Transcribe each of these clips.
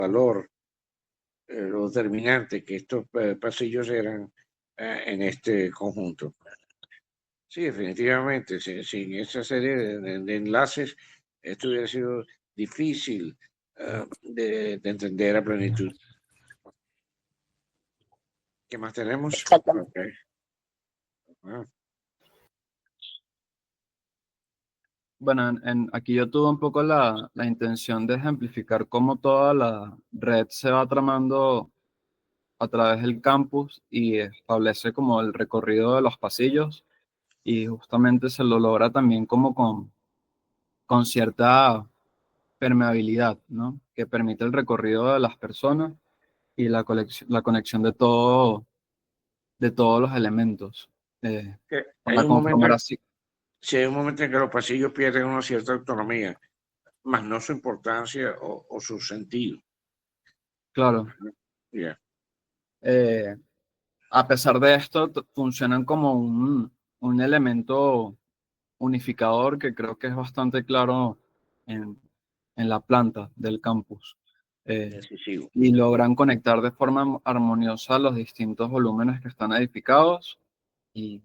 valor, lo determinante que estos pasillos eran en este conjunto. Sí, definitivamente, sin esa serie de enlaces, esto hubiera sido difícil de entender a plenitud. ¿Qué más tenemos? Exactamente. Okay. Ah, Bueno, aquí yo tuve un poco la intención de ejemplificar cómo toda la red se va tramando a través del campus y establece como el recorrido de los pasillos, y justamente se lo logra también como con cierta permeabilidad, ¿no? Que permite el recorrido de las personas y la conexión de todos los elementos, que hay para un momento, conformar así. sí, hay un momento en que los pasillos pierden una cierta autonomía, más no su importancia o su sentido. Claro. Yeah. A pesar de esto, funcionan como un elemento unificador que creo que es bastante claro en la planta del campus. Decisivo. Y logran conectar de forma armoniosa los distintos volúmenes que están edificados y,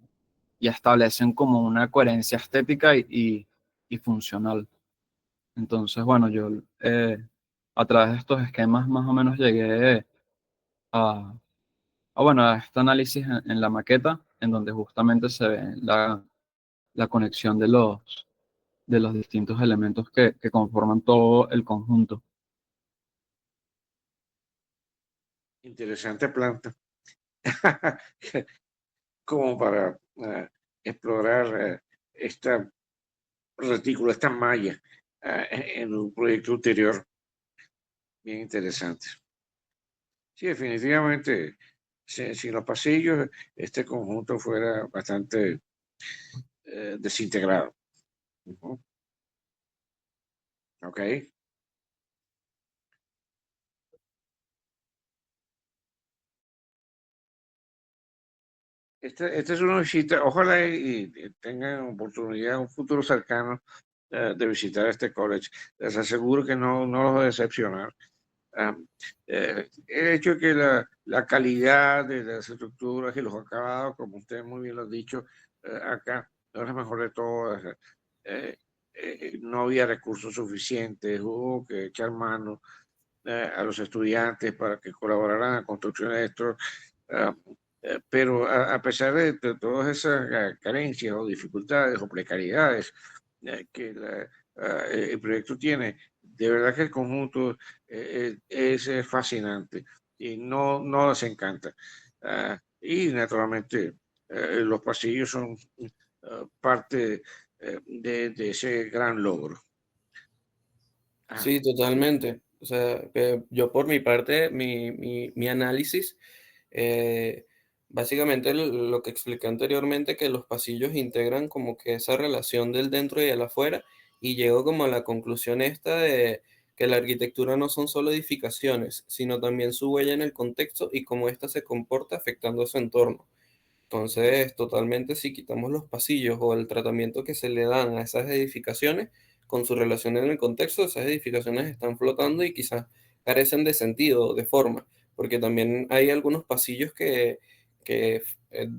y establecen como una coherencia estética y funcional. Entonces, bueno, yo a través de estos esquemas más o menos llegué a, bueno, a este análisis en la maqueta, en donde justamente se ve la conexión de los distintos elementos que conforman todo el conjunto. Interesante planta. Como para explorar esta retícula, esta malla en un proyecto ulterior. Bien interesante. Sí, definitivamente, sin los pasillos, este conjunto fuera bastante desintegrado. Ok. Esta es una visita, ojalá y tengan oportunidad en un futuro cercano de visitar este college. Les aseguro que no los va a decepcionar. El hecho de que la calidad de las estructuras y los acabados, como usted muy bien lo ha dicho, acá no es la mejor de todas. No había recursos suficientes, hubo que echar mano a los estudiantes para que colaboraran en la construcción de esto. ah, pero a pesar de todas esas carencias o dificultades o precariedades que el proyecto tiene, de verdad que el conjunto es fascinante y no les encanta. Y naturalmente los pasillos son parte de ese gran logro. Sí, totalmente. O sea, que yo por mi parte, mi análisis, eh, básicamente lo que expliqué anteriormente, que los pasillos integran como que esa relación del dentro y el afuera, y llego como a la conclusión esta de que la arquitectura no son solo edificaciones, sino también su huella en el contexto y cómo ésta se comporta afectando a su entorno. Entonces, totalmente, si quitamos los pasillos o el tratamiento que se le dan a esas edificaciones, con su relación en el contexto, esas edificaciones están flotando y quizás carecen de sentido, de forma, porque también hay algunos pasillos que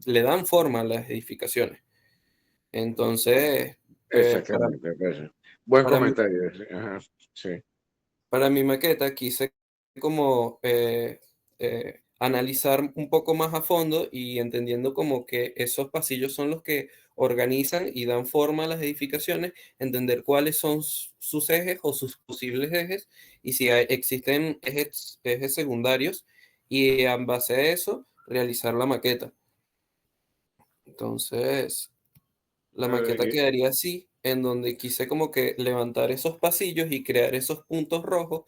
le dan forma a las edificaciones. Entonces, para, Exactamente. Pues, buen para mí, comentario. Ajá, sí. Para mi maqueta quise como analizar un poco más a fondo y entendiendo como que esos pasillos son los que organizan y dan forma a las edificaciones, entender cuáles son sus ejes o sus posibles ejes y si existen ejes secundarios y en base a eso realizar la maqueta. Entonces, la maqueta Eh, quedaría así, en donde quise como que levantar esos pasillos y crear esos puntos rojos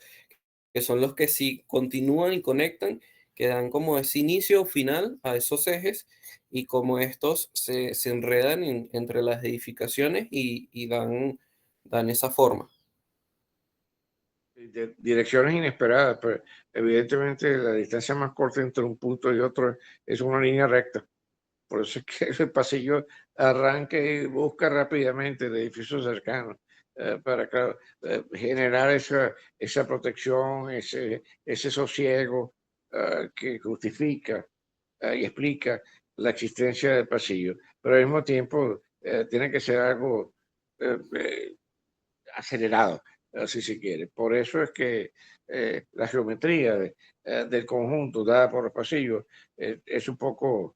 que son los que sí continúan y conectan, que dan como ese inicio o final a esos ejes y como estos se enredan entre las edificaciones y dan esa forma. Direcciones inesperadas, pero evidentemente la distancia más corta entre un punto y otro es una línea recta. Por eso es que el pasillo arranca y busca rápidamente el edificio cercano. para generar esa protección, ese sosiego que justifica y explica la existencia del pasillo, pero al mismo tiempo tiene que ser algo acelerado, si se quiere. Por eso es que la geometría del conjunto dada por los pasillos es un poco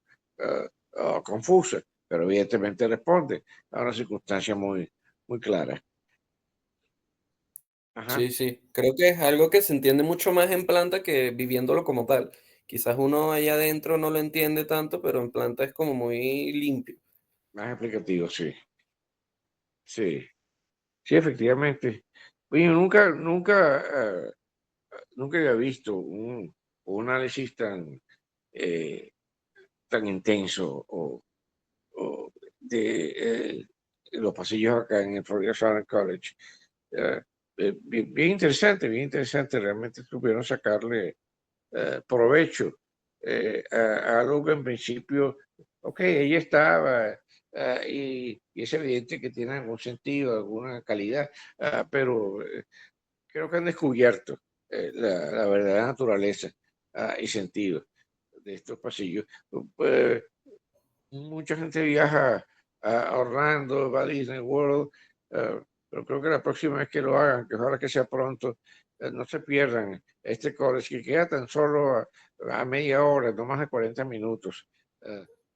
confusa, pero evidentemente responde a una circunstancia muy, muy clara. Ajá. Sí, sí. Creo que es algo que se entiende mucho más en planta que viviéndolo como tal. Quizás uno allá adentro no lo entiende tanto, pero en planta es como muy limpio. Más explicativo, sí. Sí, sí, efectivamente. Oye, nunca había visto un análisis eh, tan intenso de los pasillos acá en el Florida Southern College. Eh, bien interesante, realmente supieron sacarle provecho a algo que en principio, ok, ella estaba y es evidente que tiene algún sentido, alguna calidad, pero creo que han descubierto la verdadera naturaleza y sentido de estos pasillos. Pues, mucha gente viaja a Orlando, va a Disney World, pero creo que la próxima vez que lo hagan, que ojalá que sea pronto, no se pierdan este college que queda tan solo a media hora, no más de 40 minutos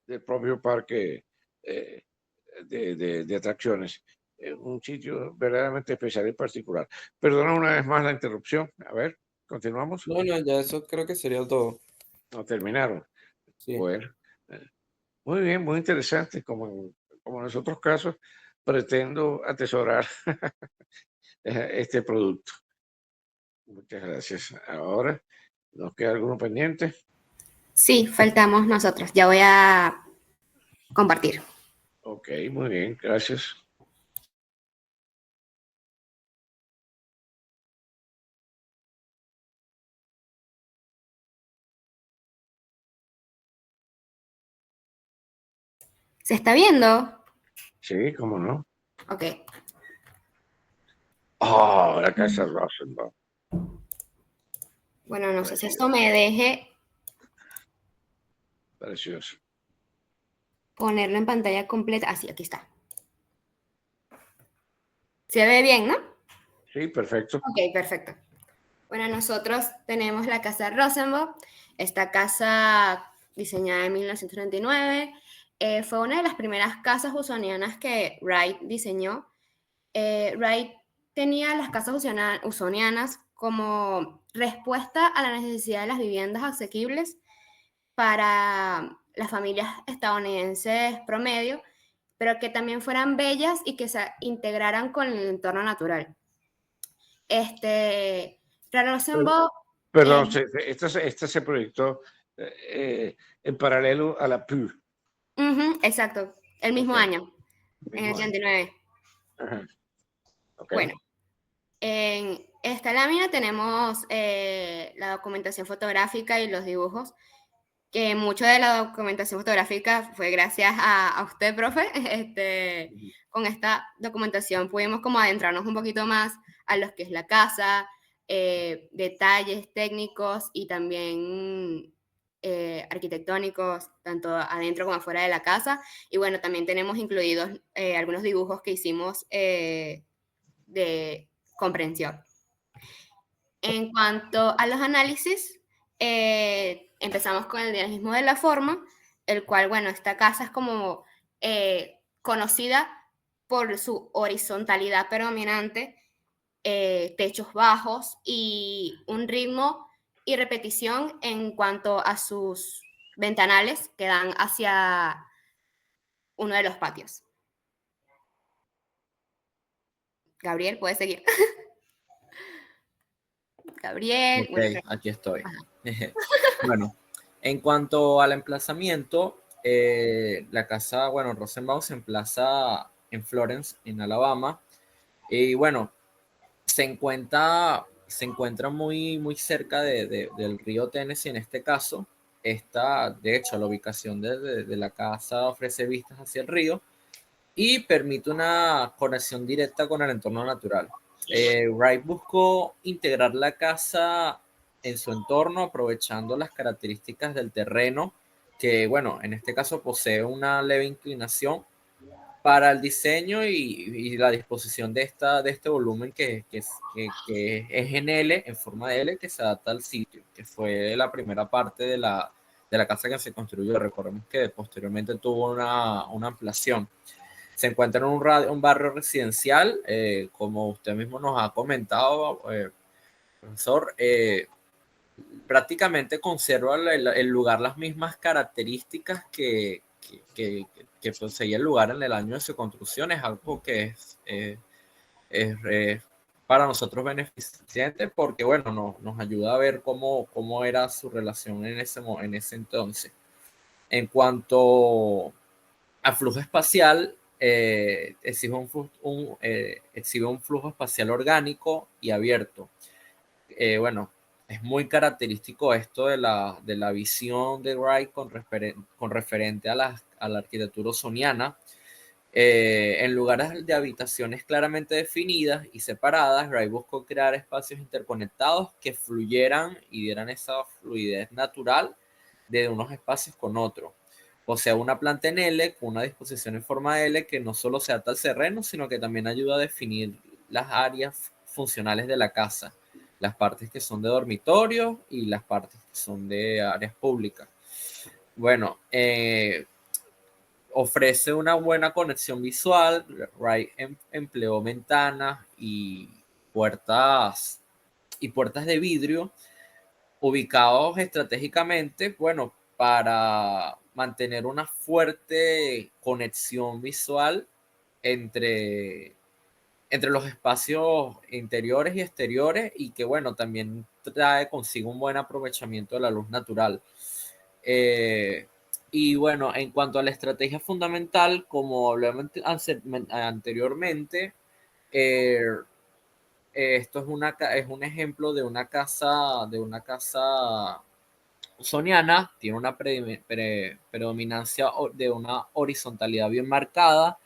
del propio parque eh, de atracciones. Un sitio verdaderamente especial y particular. Perdona una vez más la interrupción. A ver, continuamos. No, no, ya eso creo que sería todo. No terminaron. Sí. Bueno. eh, Muy bien, muy interesante. Como en los otros casos, pretendo atesorar este producto. Muchas gracias. Ahora, ¿nos queda alguno pendiente? Sí, faltamos nosotros. Ya voy a compartir. Ok, muy bien, gracias. ¿Se está viendo? Sí, cómo no. Ok. Oh, la casa Rosenbaum. Bueno, no sé si esto me deje Precioso. ponerlo en pantalla completa. Así, aquí está. Se ve bien, ¿no? Sí, perfecto. Ok, perfecto. Bueno, nosotros tenemos la casa Rosenbaum. Esta casa diseñada en 1939 fue una de las primeras casas usonianas que Wright diseñó. Wright tenía las casas usonianas como respuesta a la necesidad de las viviendas asequibles para las familias estadounidenses promedio, pero que también fueran bellas y que se integraran con el entorno natural. Rosenbaum, Perdón, esta se proyectó en paralelo a la PUR. exacto, el mismo Ok, año, en el mismo año. 89. Ajá, ok. Bueno, en esta lámina tenemos la documentación fotográfica y los dibujos, que mucho de la documentación fotográfica fue gracias a usted, profe. Con esta documentación pudimos como adentrarnos un poquito más a lo que es la casa, detalles técnicos y también arquitectónicos, tanto adentro como afuera de la casa. Y bueno, también tenemos incluidos algunos dibujos que hicimos de comprensión. En cuanto a los análisis, empezamos con el dinamismo de la forma, el cual, bueno, esta casa es como conocida por su horizontalidad predominante, techos bajos y un ritmo y repetición en cuanto a sus ventanales que dan hacia uno de los patios. Gabriel, puedes seguir. Gabriel. Ok, Bueno, aquí estoy. Bueno, en cuanto al emplazamiento, la casa, bueno, Rosenbaum se emplaza en Florence, en Alabama. Y bueno, se encuentra muy, muy cerca del río Tennessee en este caso. De hecho, la ubicación de la casa ofrece vistas hacia el río. y permite una conexión directa con el entorno natural. Wright buscó integrar la casa en su entorno aprovechando las características del terreno que, bueno, en este caso posee una leve inclinación para el diseño y la disposición de este volumen que es en L, en forma de L, que se adapta al sitio, que fue la primera parte de la casa que se construyó. Recordemos que posteriormente tuvo una ampliación. Se encuentra en un barrio residencial, como usted mismo nos ha comentado, profesor, prácticamente conserva el lugar las mismas características que poseía el lugar en el año de su construcción. Es algo que es para nosotros beneficiante porque, bueno, nos ayuda a ver cómo era su relación en ese entonces. En cuanto a flujo espacial, exhibe un flujo espacial orgánico y abierto. Bueno, es muy característico esto de la visión de Wright con referente a la arquitectura osoniana. En lugares de habitaciones claramente definidas y separadas, Wright buscó crear espacios interconectados que fluyeran y dieran esa fluidez natural de unos espacios con otros. O sea, una planta en L con una disposición en forma L que no solo se adapta al terreno, sino que también ayuda a definir las áreas funcionales de la casa, las partes que son de dormitorio y las partes que son de áreas públicas. Bueno, ofrece una buena conexión visual. Wright empleó ventanas y puertas de vidrio ubicados estratégicamente, bueno, para mantener una fuerte conexión visual entre los espacios interiores y exteriores, y que, bueno, también trae consigo un buen aprovechamiento de la luz natural. Y bueno, en cuanto a la estrategia fundamental, como hablamos anteriormente, esto es un ejemplo de una casa osoniana. Tiene una predominancia de una horizontalidad bien marcada.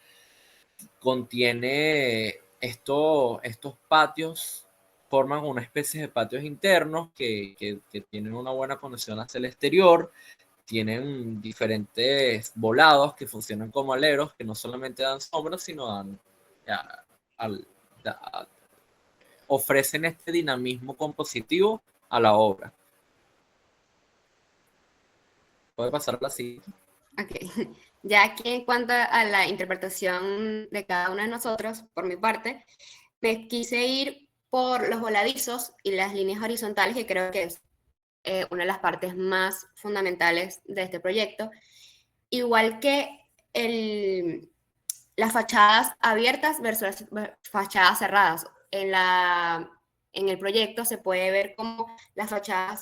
Contiene estos patios, forman una especie de patios internos que tienen una buena conexión hacia el exterior. Tienen diferentes volados que funcionan como aleros, que no solamente dan sombra, sino ofrecen este dinamismo compositivo a la obra. Puede pasar a la siguiente. Ok, ya aquí en cuanto a la interpretación de cada uno de nosotros, por mi parte, me quise ir por los voladizos y las líneas horizontales, que creo que es una de las partes más fundamentales de este proyecto. Igual que las fachadas abiertas versus las fachadas cerradas. En el proyecto se puede ver cómo la fachada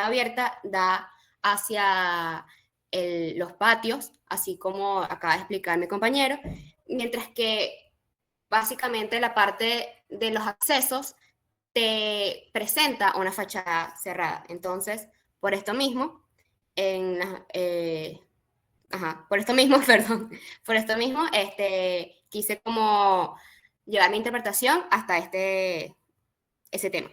abierta da hacia los patios, así como acaba de explicar mi compañero, mientras que básicamente la parte de los accesos te presenta una fachada cerrada. Entonces, por esto mismo, perdón, por esto mismo, quise como llevar mi interpretación hasta ese tema.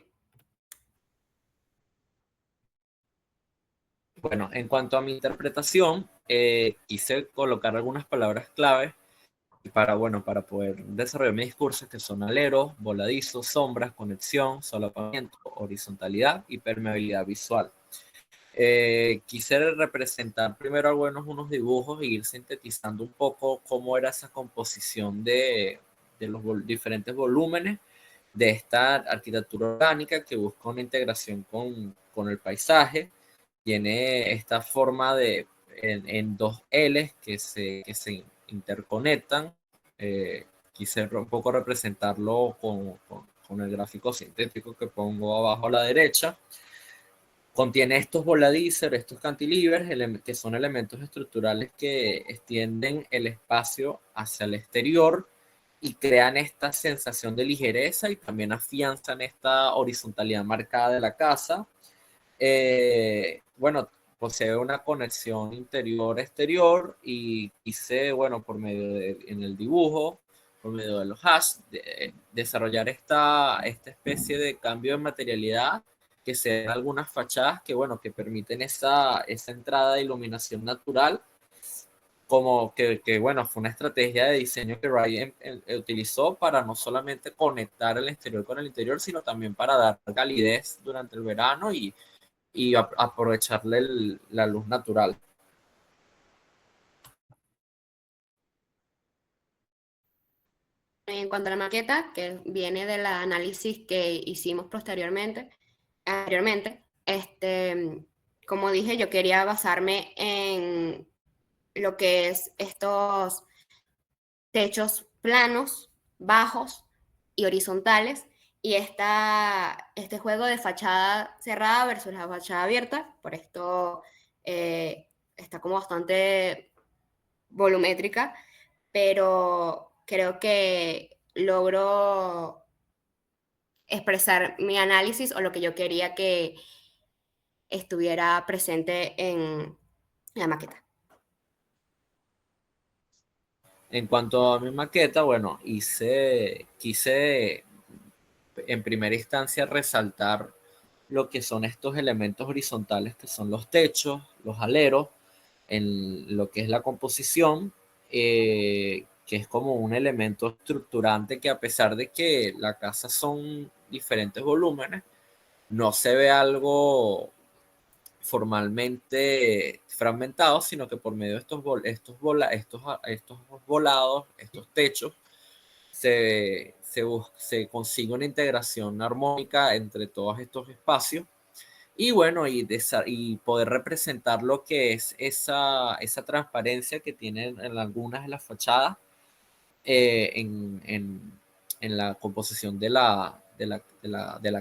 Bueno, en cuanto a mi interpretación, quise colocar algunas palabras clave para poder desarrollar mi discurso, que son aleros, voladizos, sombras, conexión, solapamiento, horizontalidad y permeabilidad visual. Quise representar primero unos dibujos e ir sintetizando un poco cómo era esa composición de los diferentes volúmenes de esta arquitectura orgánica que busca una integración con el paisaje. Tiene esta forma en dos L's que se interconectan. Quise un poco representarlo con el gráfico sintético que pongo abajo a la derecha. Contiene estos voladizos, estos cantilevers, que son elementos estructurales que extienden el espacio hacia el exterior y crean esta sensación de ligereza y también afianzan esta horizontalidad marcada de la casa. Bueno, posee una conexión interior-exterior y quise, bueno, por medio en el dibujo, por medio de los hash, desarrollar esta especie de cambio de materialidad que se dan algunas fachadas que, bueno, que permiten esa entrada de iluminación natural, como que, bueno, fue una estrategia de diseño que Ryan utilizó para no solamente conectar el exterior con el interior, sino también para dar calidez durante el verano y aprovecharle la luz natural. En cuanto a la maqueta, que viene del análisis que hicimos anteriormente, como dije, yo quería basarme en lo que es estos techos planos, bajos y horizontales, y este juego de fachada cerrada versus la fachada abierta, por esto está como bastante volumétrica, pero creo que logro expresar mi análisis o lo que yo quería que estuviera presente en la maqueta. En cuanto a mi maqueta, bueno, quise en primera instancia resaltar lo que son estos elementos horizontales, que son los techos, los aleros, en lo que es la composición, que es como un elemento estructurante que, a pesar de que la casa son diferentes volúmenes, no se ve algo formalmente fragmentado, sino que por medio de estos volados, estos techos, se consigue una integración armónica entre todos estos espacios. Y bueno, y poder representar lo que es esa transparencia que tienen en algunas de las fachadas, en la composición de la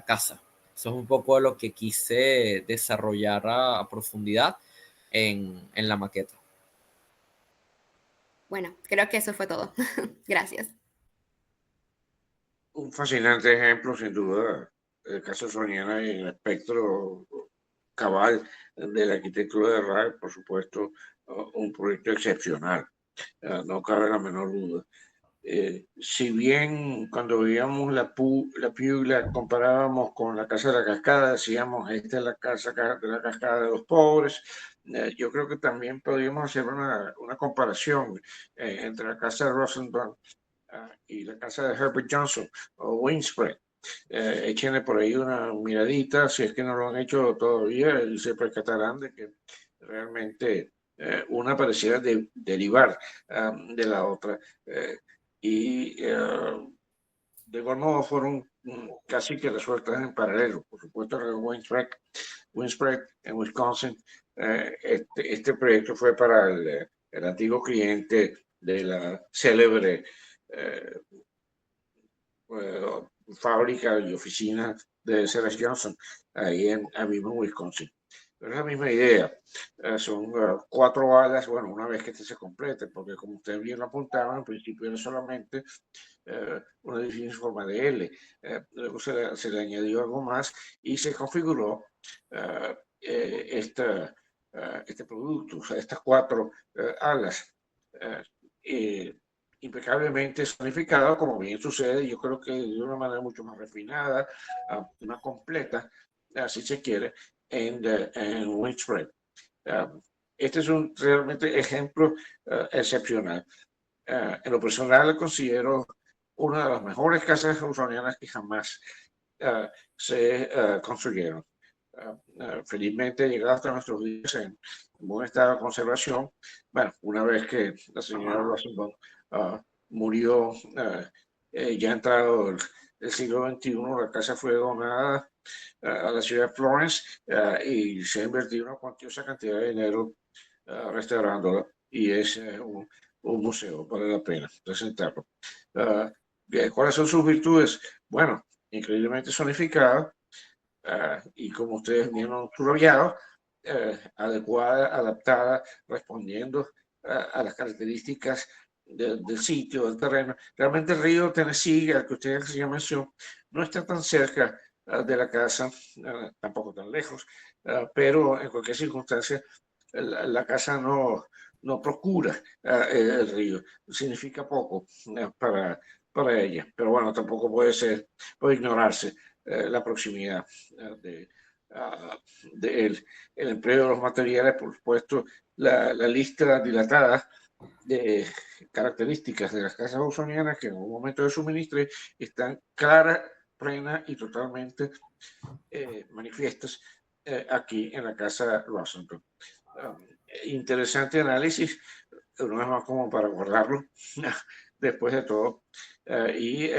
casa. Eso es un poco de lo que quise desarrollar a profundidad en la maqueta. Bueno, creo que eso fue todo. Gracias. Un fascinante ejemplo, sin duda, el caso Soriana y el espectro cabal de la arquitectura de RAE, por supuesto, un proyecto excepcional, no cabe la menor duda. Si bien cuando veíamos la Pew y la comparábamos con la Casa de la Cascada, decíamos, esta es la Casa de la Cascada de los pobres, yo creo que también podríamos hacer una comparación entre la Casa de Rosenbaum y la Casa de Herbert Johnson o Winspread. Échenle por ahí una miradita, si es que no lo han hecho todavía, y se percatarán de que realmente una pareciera derivar de la otra. Y de igual modo fueron casi que resueltas en paralelo. Por supuesto, Winspread en Wisconsin, este proyecto fue para el antiguo cliente de la célebre fábrica y oficina de C.H. Johnson, ahí en Wisconsin. Pero es la misma idea. Son 4 alas, bueno, una vez que este se complete, porque como ustedes bien lo apuntaban, al principio era solamente un edificio en forma de L. Luego se le añadió algo más y se configuró este producto, o sea, estas 4 alas. Impecablemente zonificado, como bien sucede, yo creo que de una manera mucho más refinada, más completa, si se quiere, en Winspread. Este es un realmente ejemplo excepcional. En lo personal lo considero una de las mejores casas ausonianas que jamás se construyeron. Felizmente llegado hasta nuestros días en buen estado de conservación. Bueno, una vez que la señora Rosenbaum murió, ya entrado el siglo XXI, la casa fue donada a la ciudad de Florence y se ha invertido una cuantiosa cantidad de dinero restaurándola, y es un museo, vale la pena presentarlo. ¿Cuáles son sus virtudes? Bueno, increíblemente zonificada, y como ustedes bien han subrayado, adecuada, adaptada, respondiendo a las características del sitio, del terreno. Realmente el río Tennessee, al que ustedes ya mencionó, no está tan cerca de la casa, tampoco tan lejos, pero en cualquier circunstancia la casa no procura el río, significa poco para ella, pero bueno, tampoco puede ignorarse la proximidad de, de el empleo de los materiales, por supuesto, la lista dilatada de características de las casas ausonianas que en un momento de suministro están claras, plenas y totalmente manifiestas aquí en la casa Rosenthal. Interesante análisis, una vez más como para guardarlo después de todo, y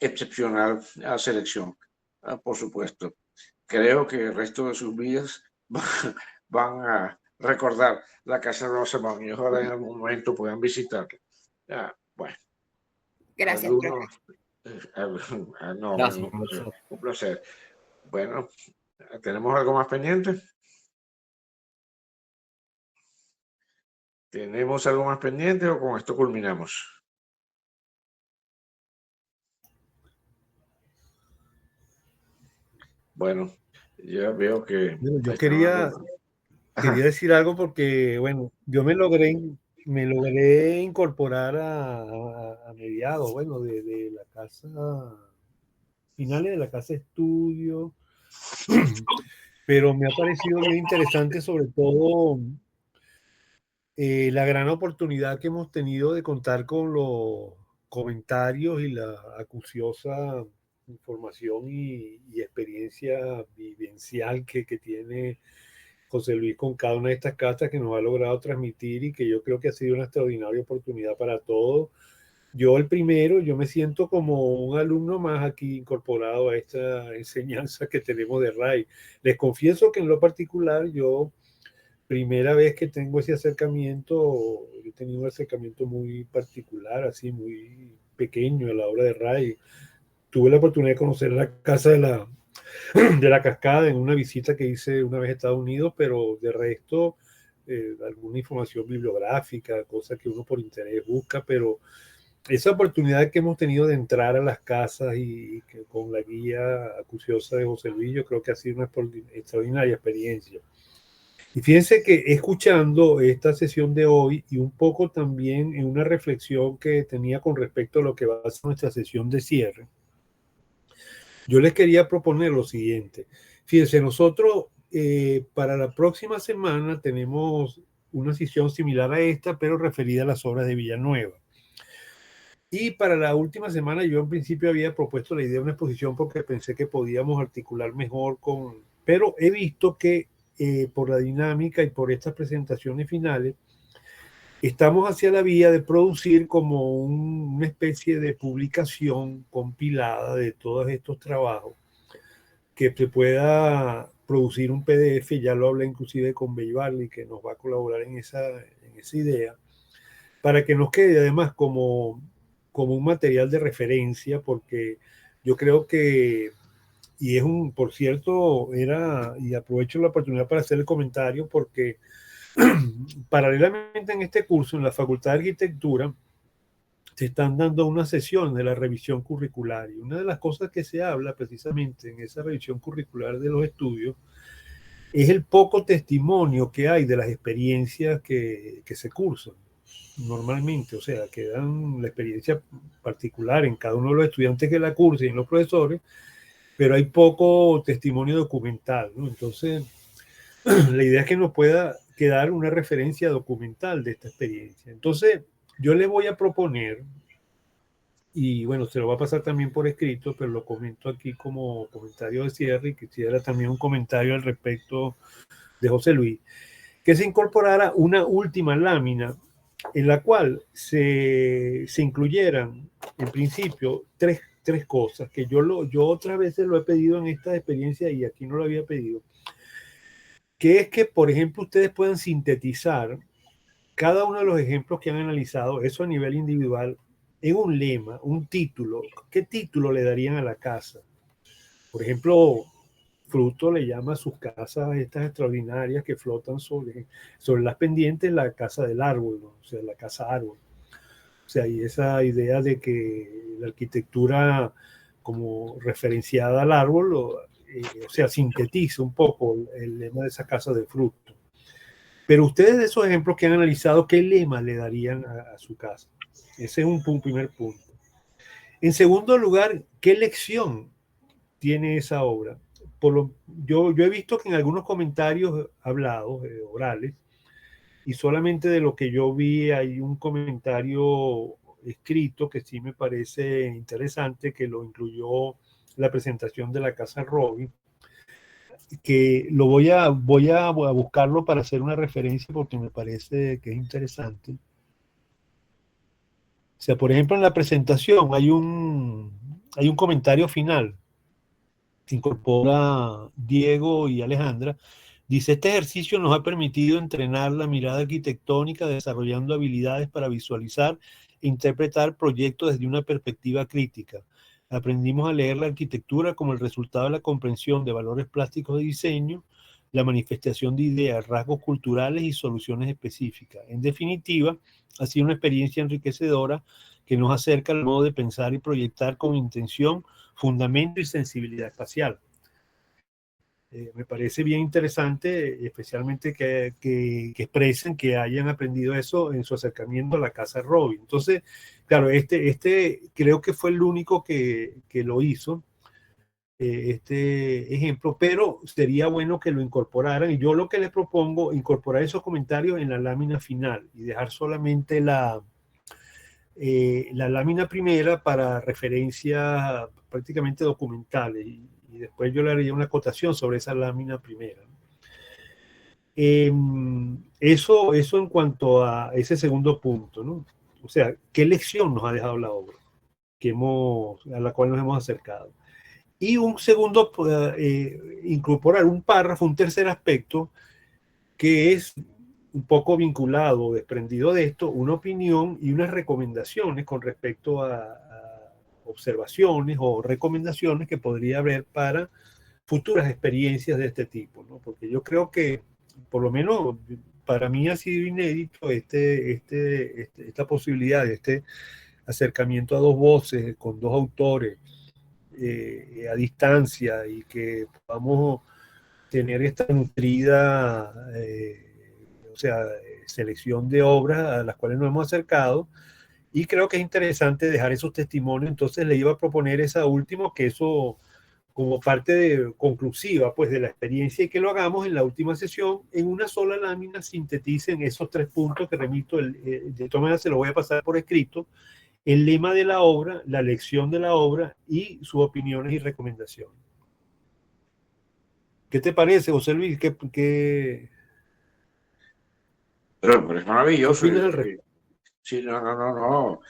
excepcional selección, por supuesto. Creo que el resto de sus vidas van a recordar la casa Rosenbaum y ojalá en algún momento puedan visitarla. Bueno. Gracias, profe. No, Gracias, bueno, profesor. un placer. Bueno, ¿tenemos algo más pendiente? ¿Tenemos algo más pendiente o con esto culminamos? Bueno, ya veo que... Bueno, yo quería decir algo porque, bueno, yo me logré incorporar a mediados, bueno, de la casa, finales de la casa estudio, pero me ha parecido bien interesante sobre todo la gran oportunidad que hemos tenido de contar con los comentarios y la acuciosa información y experiencia vivencial que tiene José Luis con cada una de estas casas que nos ha logrado transmitir y que yo creo que ha sido una extraordinaria oportunidad para todos. Yo el primero, yo me siento como un alumno más aquí incorporado a esta enseñanza que tenemos de RAI. Les confieso que en lo particular yo primera vez que tengo ese acercamiento, he tenido un acercamiento muy particular, así muy pequeño a la obra de Ray. Tuve la oportunidad de conocer la casa de la cascada en una visita que hice una vez a Estados Unidos, pero de resto, alguna información bibliográfica, cosas que uno por interés busca, pero esa oportunidad que hemos tenido de entrar a las casas y que con la guía acuciosa de José Luis, yo creo que ha sido una extraordinaria experiencia. Y fíjense que escuchando esta sesión de hoy y un poco también en una reflexión que tenía con respecto a lo que va a ser nuestra sesión de cierre, yo les quería proponer lo siguiente. Fíjense, nosotros para la próxima semana tenemos una sesión similar a esta, pero referida a las obras de Villanueva. Y para la última semana yo en principio había propuesto la idea de una exposición porque pensé que podíamos articular mejor con... Pero he visto que por la dinámica y por estas presentaciones finales, estamos hacia la vía de producir como una especie de publicación compilada de todos estos trabajos, que se pueda producir un PDF, ya lo hablé inclusive con Bey Barley, que nos va a colaborar en esa idea, para que nos quede además como un material de referencia, porque yo creo que y es por cierto, y aprovecho la oportunidad para hacer el comentario porque paralelamente en este curso, en la Facultad de Arquitectura, se están dando una sesión de la revisión curricular. Y una de las cosas que se habla precisamente en esa revisión curricular de los estudios es el poco testimonio que hay de las experiencias que se cursan normalmente, o sea, que dan la experiencia particular en cada uno de los estudiantes que la cursan y en los profesores, pero hay poco testimonio documental, ¿no? Entonces, la idea es que nos pueda quedar una referencia documental de esta experiencia. Entonces, yo le voy a proponer, y bueno, se lo va a pasar también por escrito, pero lo comento aquí como comentario de cierre y quisiera también un comentario al respecto de José Luis, que se incorporara una última lámina en la cual se incluyeran, en principio, tres cosas que yo otras veces lo he pedido en esta experiencia y aquí no lo había pedido, que es que, por ejemplo, ustedes puedan sintetizar cada uno de los ejemplos que han analizado, eso a nivel individual, en un lema, un título. ¿Qué título le darían a la casa? Por ejemplo, Fruto le llama a sus casas estas extraordinarias que flotan sobre las pendientes, la casa del árbol, ¿no? O sea, la casa árbol. O sea, y esa idea de que la arquitectura como referenciada al árbol, o sea, sintetiza un poco el lema de esa casa de fruto. Pero ustedes, de esos ejemplos que han analizado, ¿qué lema le darían a su casa? Ese es un primer punto. En segundo lugar, ¿qué lección tiene esa obra? Yo he visto que en algunos comentarios hablados, orales, y solamente de lo que yo vi hay un comentario escrito que sí me parece interesante, que lo incluyó la presentación de la Casa Robin, que lo voy a buscarlo para hacer una referencia porque me parece que es interesante. O sea, por ejemplo, en la presentación hay un comentario final que incorpora Diego y Alejandra. Dice, este ejercicio nos ha permitido entrenar la mirada arquitectónica, desarrollando habilidades para visualizar e interpretar proyectos desde una perspectiva crítica. Aprendimos a leer la arquitectura como el resultado de la comprensión de valores plásticos de diseño, la manifestación de ideas, rasgos culturales y soluciones específicas. En definitiva, ha sido una experiencia enriquecedora que nos acerca al modo de pensar y proyectar con intención, fundamento y sensibilidad espacial. Me parece bien interesante, especialmente que expresen que hayan aprendido eso en su acercamiento a la Casa Robin. Entonces, claro, este creo que fue el único que lo hizo, este ejemplo, pero sería bueno que lo incorporaran. Y yo lo que les propongo, incorporar esos comentarios en la lámina final y dejar solamente la lámina primera para referencias prácticamente documentales. Y después yo le haría una acotación sobre esa lámina primera. Eso en cuanto a ese segundo punto, ¿no? O sea, ¿qué lección nos ha dejado la obra a la cual nos hemos acercado? Y un segundo, incorporar un párrafo, un tercer aspecto, que es un poco vinculado, desprendido de esto, una opinión y unas recomendaciones con respecto a observaciones o recomendaciones que podría haber para futuras experiencias de este tipo, ¿no? Porque yo creo que, por lo menos para mí ha sido inédito esta posibilidad de este acercamiento a dos voces, con dos autores a distancia, y que podamos tener esta nutrida selección de obras a las cuales nos hemos acercado. Y creo que es interesante dejar esos testimonios. Entonces le iba a proponer esa última, que eso como parte conclusiva pues de la experiencia, y que lo hagamos en la última sesión en una sola lámina, sinteticen esos 3 puntos que remito, de todas maneras se lo voy a pasar por escrito, el lema de la obra, la lección de la obra y sus opiniones y recomendaciones. ¿Qué te parece, José Luis? Pero es maravilloso. ¿Qué opinas al respecto? Sí, no.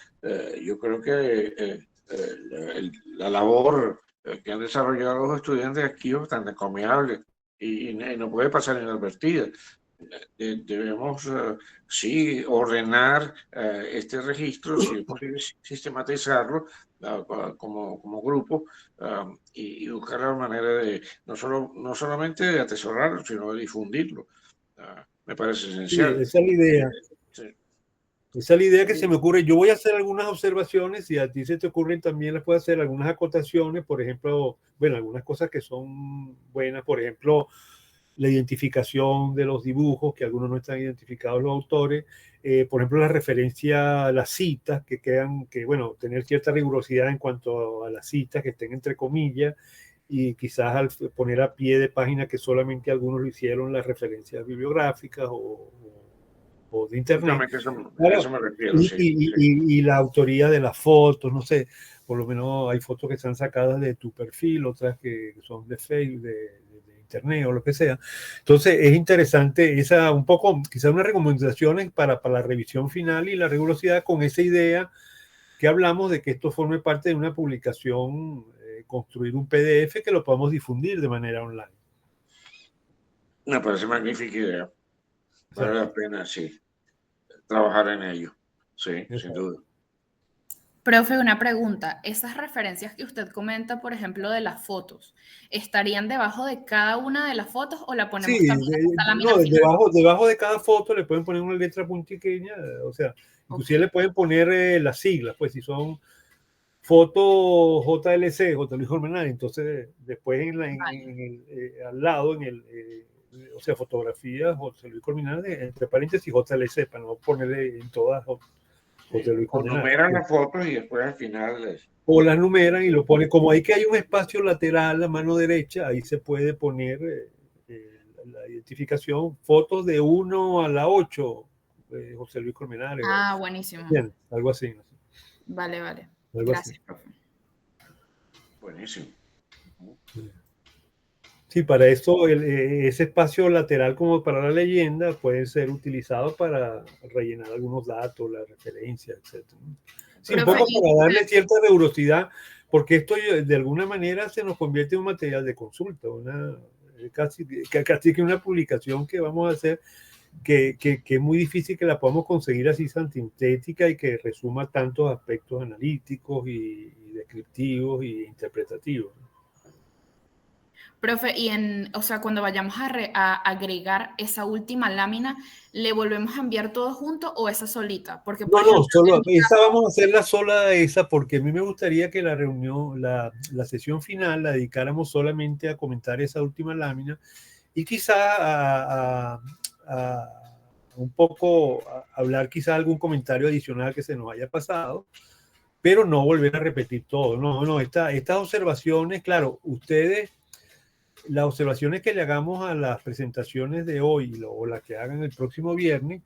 Yo creo que la labor que han desarrollado los estudiantes aquí es bastante encomiable y no puede pasar inadvertida. Debemos, sí, ordenar este registro, si es posible sistematizarlo como grupo, y buscar la manera de no solamente de atesorarlo, sino de difundirlo. Me parece esencial. Sí, esa es la idea. Sí. Esa es la idea que se me ocurre. Yo voy a hacer algunas observaciones, y a ti se te ocurren también, les puedo hacer algunas acotaciones. Por ejemplo, bueno, algunas cosas que son buenas, por ejemplo, la identificación de los dibujos, que algunos no están identificados los autores, por ejemplo, la referencia a las citas, bueno, tener cierta rigurosidad en cuanto a las citas, que estén entre comillas, y quizás al poner a pie de página que solamente algunos lo hicieron, las referencias bibliográficas o de internet. Eso me refiero, y la autoría de las fotos, no sé, por lo menos hay fotos que están sacadas de tu perfil, otras que son de Facebook, de internet o lo que sea. Entonces es interesante un poco, quizás unas recomendaciones para la revisión final y la rigurosidad, con esa idea que hablamos de que esto forme parte de una publicación, construir un PDF que lo podamos difundir de manera online. Me parece magnífica idea. Vale la pena, sí, trabajar en ello. Sí, sin duda. Profe, una pregunta. Esas referencias que usted comenta, por ejemplo, de las fotos, ¿estarían debajo de cada una de las fotos o la ponemos también en esta lámina final? Debajo de cada foto le pueden poner una letra puntiqueña, o sea, inclusive le pueden poner las siglas, pues si son foto JLC, J. Luis Colmenares. Entonces, después al lado, o sea, fotografía J. Luis Colmenares, entre paréntesis JLC, para no ponerle en todas J. Luis Colmenares. O numeran las fotos y después al final... O las numeran y lo ponen, como hay que hay un espacio lateral a mano derecha, ahí se puede poner la identificación, fotos de 1 a la 8, José Luis Colmenares. Ah, buenísimo. Bien, algo así. Vale, vale. Algo Gracias, así. profe. Buenísimo. Sí, para eso ese espacio lateral como para la leyenda puede ser utilizado para rellenar algunos datos, la referencia, etc. Sí, un poco para darle cierta rigurosidad, porque esto de alguna manera se nos convierte en un material de consulta, casi que una publicación que vamos a hacer que es muy difícil que la podamos conseguir así sintética y que resuma tantos aspectos analíticos y descriptivos y interpretativos. Profe, o sea, cuando vayamos a agregar esa última lámina, ¿le volvemos a enviar todo junto o esa solita? Porque, no, solo esa vamos a hacerla sola esa, porque a mí me gustaría que la reunión, la sesión final la dedicáramos solamente a comentar esa última lámina y quizá un poco hablar quizá algún comentario adicional que se nos haya pasado, pero no volver a repetir todo. No, estas observaciones, claro, las observaciones que le hagamos a las presentaciones de hoy o las que hagan el próximo viernes,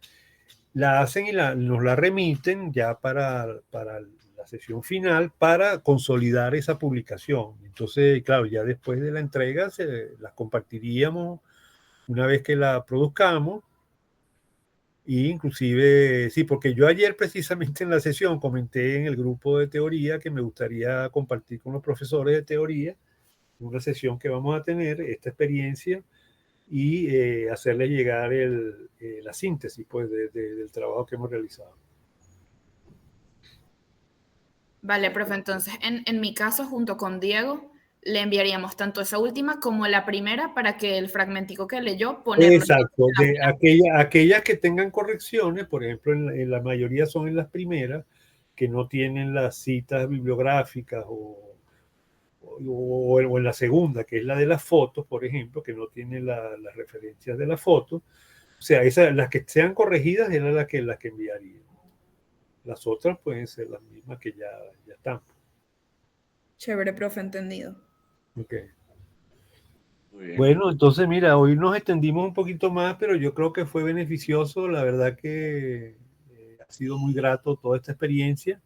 la hacen y nos la remiten ya para la sesión final para consolidar esa publicación. Entonces, claro, ya después de la entrega las compartiríamos una vez que la produzcamos. Y inclusive, sí, porque yo ayer precisamente en la sesión comenté en el grupo de teoría que me gustaría compartir con los profesores de teoría una sesión que vamos a tener, esta experiencia, y hacerles llegar la síntesis pues, del trabajo que hemos realizado. Vale, profe, entonces en mi caso, junto con Diego, le enviaríamos tanto esa última como la primera para que el fragmentico que leyó ponerlo. Exacto, de aquellas que tengan correcciones, por ejemplo, en la mayoría son en las primeras, que no tienen las citas bibliográficas o en la segunda, que es la de las fotos, por ejemplo, que no tiene las referencias de las fotos. O sea, las que sean corregidas eran las que enviaría. Las otras pueden ser las mismas que ya están. Chévere, profe, entendido. Ok. Bueno, entonces mira, hoy nos extendimos un poquito más, pero yo creo que fue beneficioso. La verdad que ha sido muy grato toda esta experiencia.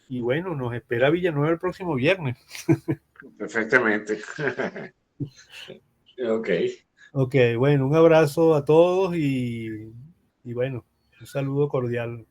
Y bueno, nos espera Villanueva el próximo viernes. Perfectamente. Ok. Ok, bueno, un abrazo a todos y bueno, un saludo cordial.